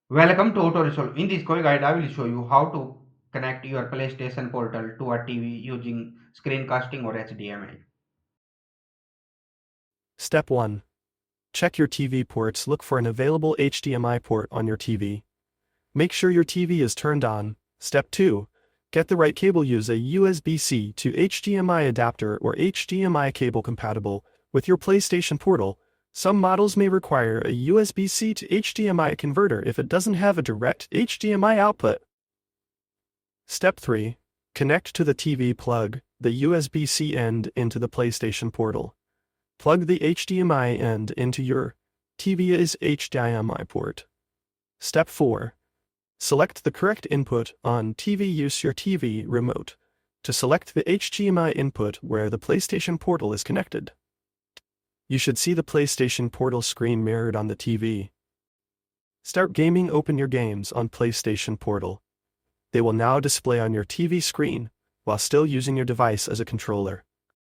Welcome to Auto Resolve. In this quick guide, I will show you how to connect your PlayStation portal to a TV using screencasting or HDMI. Step 1. Check your TV ports. Look for an available HDMI port on your TV. Make sure your TV is turned on. Step 2. Get the right cable. Use a USB-C to HDMI adapter or HDMI cable compatible with your PlayStation portal. Some models may require a USB-C to HDMI converter if it doesn't have a direct HDMI output. Step 3. Connect to the TV. Plug the USB-C end into the PlayStation portal. Plug the HDMI end into your TV's HDMI port. Step 4. Select the correct input on TV. Use your TV remote to select the HDMI input where the PlayStation portal is connected. You should see the PlayStation portal screen mirrored on the TV. Start gaming. Open your games on PlayStation portal. They will now display on your TV screen while still using your device as a controller.